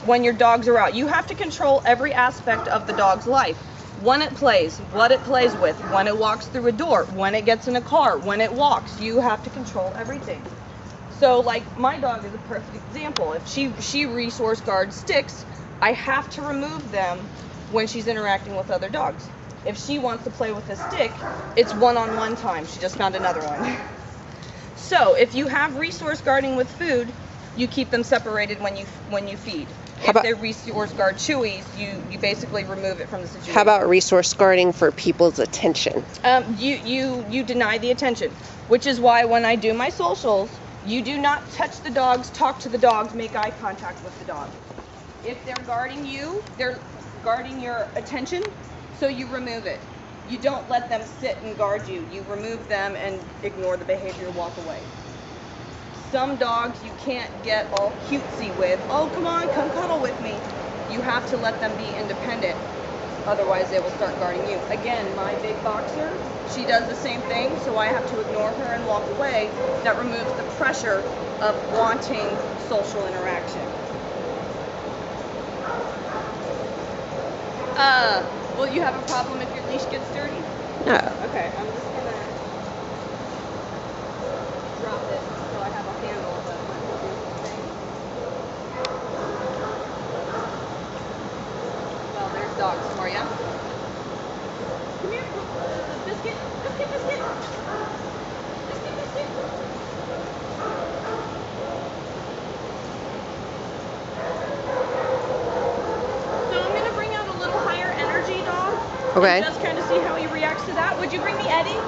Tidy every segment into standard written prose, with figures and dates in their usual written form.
when your dogs are out. You have to control every aspect of the dog's life. When it plays, what it plays with, when it walks through a door, when it gets in a car, when it walks. You have to control everything. So like my dog is a perfect example. If she resource guards sticks, I have to remove them when she's interacting with other dogs. If she wants to play with a stick, it's one-on-one time. She just found another one. So if you have resource guarding with food, you keep them separated when you feed. If they're resource guard chewies, you basically remove it from the situation. How about resource guarding for people's attention? You deny the attention, which is why when I do my socials, you do not touch the dogs, talk to the dogs, make eye contact with the dog. If they're guarding you, they're guarding your attention, so you remove it. You don't let them sit and guard you. You remove them and ignore the behavior, walk away. Some dogs you can't get all cutesy with. Oh, come on, come cuddle with me. You have to let them be independent. Otherwise, they will start guarding you. Again, my big boxer, she does the same thing, so I have to ignore her and walk away. That removes the pressure of wanting social interaction. Will you have a problem if your leash gets dirty? No. Okay, I'm just gonna drop this so I have a handle, but we'll do something. Well, there's dogs for you. Come here, Biscuit, Biscuit, Biscuit. Biscuit, Biscuit. So I'm gonna bring out a little higher energy dog. Okay. And just kind of see how he reacts to that. Would you bring me Eddie?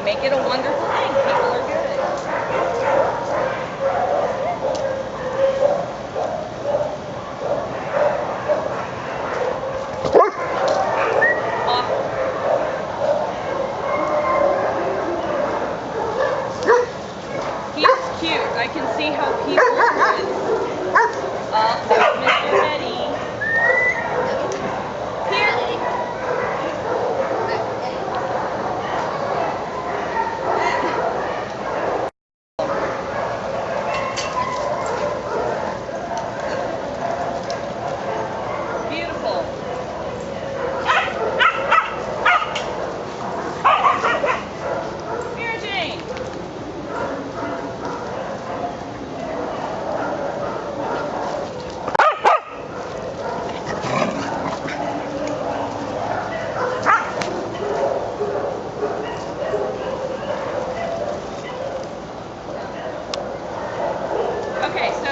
Make it a wonderful thing. People are good. He's cute. I can see how people would. Oh, there's Mr. Eddie.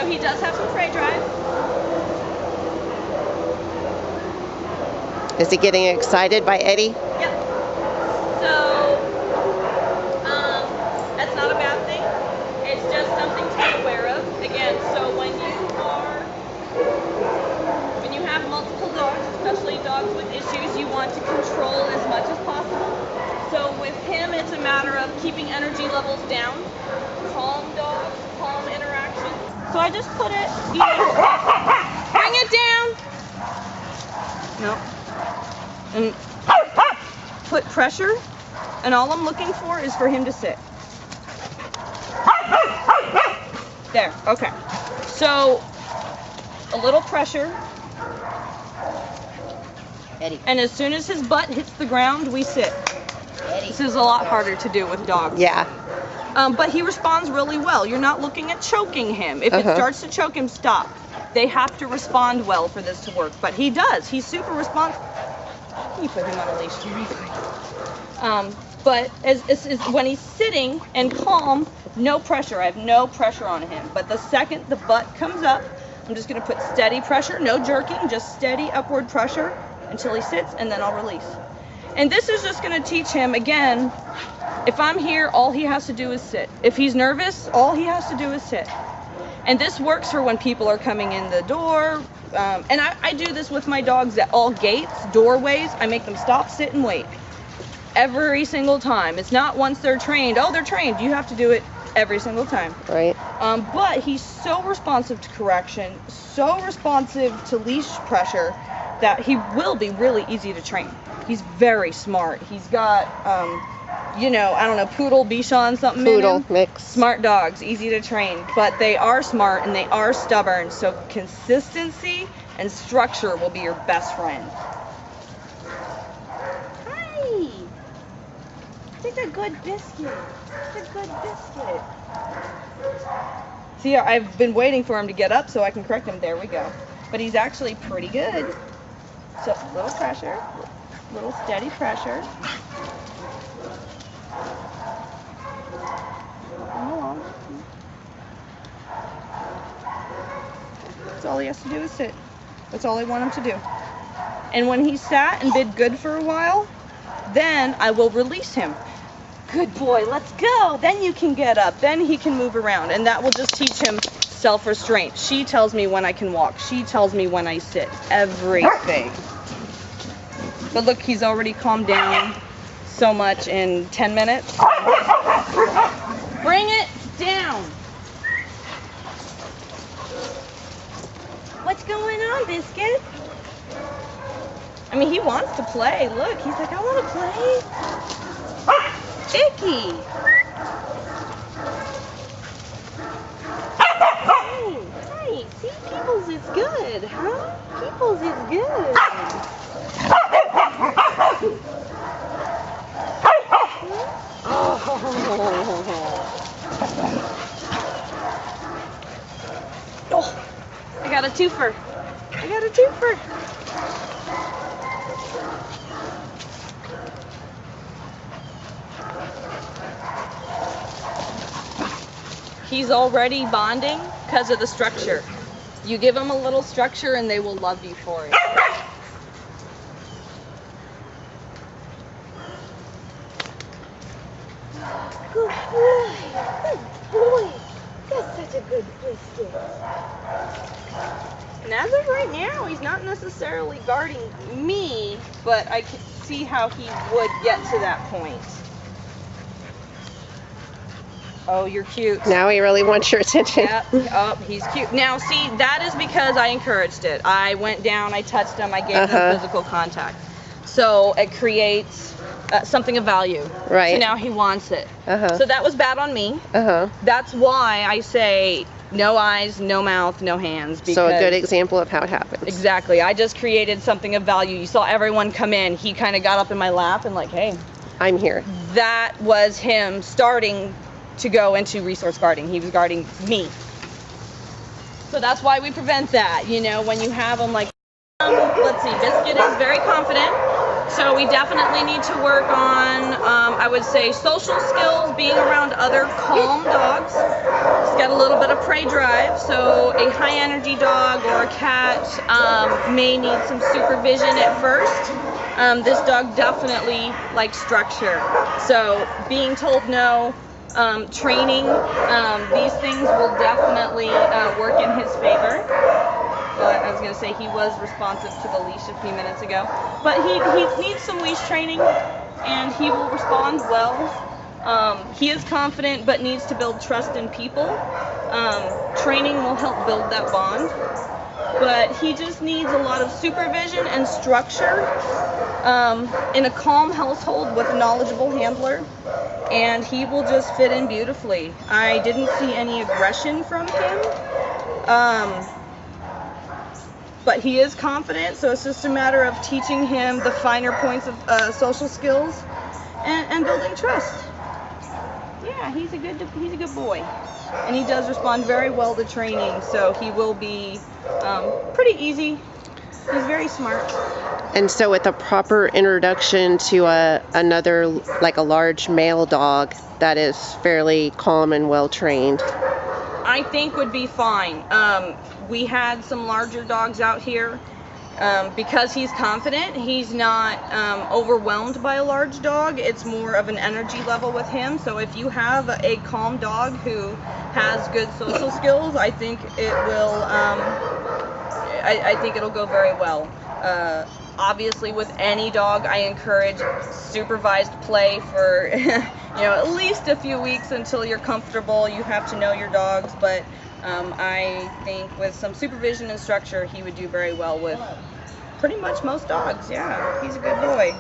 He does have some prey drive. Is he getting excited by Eddie? Yep. So, that's not a bad thing. It's just something to be aware of. Again, so when you have multiple dogs, especially dogs with issues, you want to control as much as possible. So with him, it's a matter of keeping energy levels down, calm dogs, calm interaction. So I just put it, bring it down. No. And put pressure, and all I'm looking for is for him to sit. There, okay. So a little pressure. Eddie. And as soon as his butt hits the ground, we sit. Eddie. This is a lot harder to do with dogs. Yeah. But he responds really well. You're not looking at choking him. If it starts to choke him, stop. They have to respond well for this to work. But he does. He's super responsive. Let me put him on a leash really quick. But when he's sitting and calm, no pressure. I have no pressure on him. But the second the butt comes up, I'm just going to put steady pressure, no jerking, just steady upward pressure until he sits, and then I'll release. And this is just going to teach him, again, If I'm here, all he has to do is sit. If he's nervous, all he has to do is sit. And this works for when people are coming in the door. And I do this with my dogs at all gates, doorways. I make them stop, sit, and wait. Every single time. It's not once they're trained. Oh, they're trained. You have to do it every single time. Right. But he's so responsive to correction, so responsive to leash pressure, that he will be really easy to train. He's very smart. He's got, I don't know, poodle, Bichon, something Poodle in him. mix. Smart dogs, easy to train, but they are smart and they are stubborn, so consistency and structure will be your best friend. Hi! He's a good biscuit. He's a good biscuit. See, I've been waiting for him to get up so I can correct him. There we go. But he's actually pretty good. So, little pressure, little steady pressure. That's all he has to do is sit. That's all I want him to do. And when he sat and did good for a while, then I will release him. Good boy, let's go. Then you can get up. Then he can move around. And that will just teach him self-restraint. She tells me when I can walk. She tells me when I sit. Everything. But look, he's already calmed down so much in 10 minutes. Bring it down. What's going on, Biscuit? I mean, he wants to play. Look, he's like, I want to play. Icky. Hey, see, Peoples is good, huh? Peoples is good. Oh, I got a twofer. I got a twofer. He's already bonding because of the structure. You give them a little structure and they will love you for it. Good boy. Good boy. That's such a good biscuit. And as of right now, he's not necessarily guarding me, but I can see how he would get to that point. Oh, you're cute. Now he really wants your attention. Yep. Oh, he's cute. Now, see, that is because I encouraged it. I went down, I touched him, I gave him physical contact. So it creates something of value. Right. So now he wants it. So that was bad on me. That's why I say no eyes, no mouth, no hands. So a good example of how it happens. Exactly. I just created something of value. You saw everyone come in. He kind of got up in my lap and like, hey. I'm here. That was him starting to go into resource guarding. He was guarding me. So that's why we prevent that. You know, when you have them like, let's see, Biscuit is very confident. So we definitely need to work on, I would say, social skills, being around other calm dogs. He's got a little bit of prey drive, so a high energy dog or a cat may need some supervision at first. This dog definitely likes structure. So being told no, training, these things will definitely work in his favor. But I was going to say he was responsive to the leash a few minutes ago. But he needs some leash training, and he will respond well. He is confident, but needs to build trust in people. Training will help build that bond. But he just needs a lot of supervision and structure in a calm household with a knowledgeable handler. And he will just fit in beautifully. I didn't see any aggression from him. But he is confident, so it's just a matter of teaching him the finer points of social skills and building trust. Yeah, he's a good boy, and he does respond very well to training, so he will be pretty easy. He's very smart. And so with a proper introduction to another, like a large male dog that is fairly calm and well trained, I think would be fine. We had some larger dogs out here. Because he's confident, he's not overwhelmed by a large dog. It's more of an energy level with him. So if you have a calm dog who has good social skills, I think it will. I think it'll go very well. Obviously, with any dog, I encourage supervised play for at least a few weeks until you're comfortable. You have to know your dogs, but I think with some supervision and structure, he would do very well with pretty much most dogs. Yeah, he's a good boy.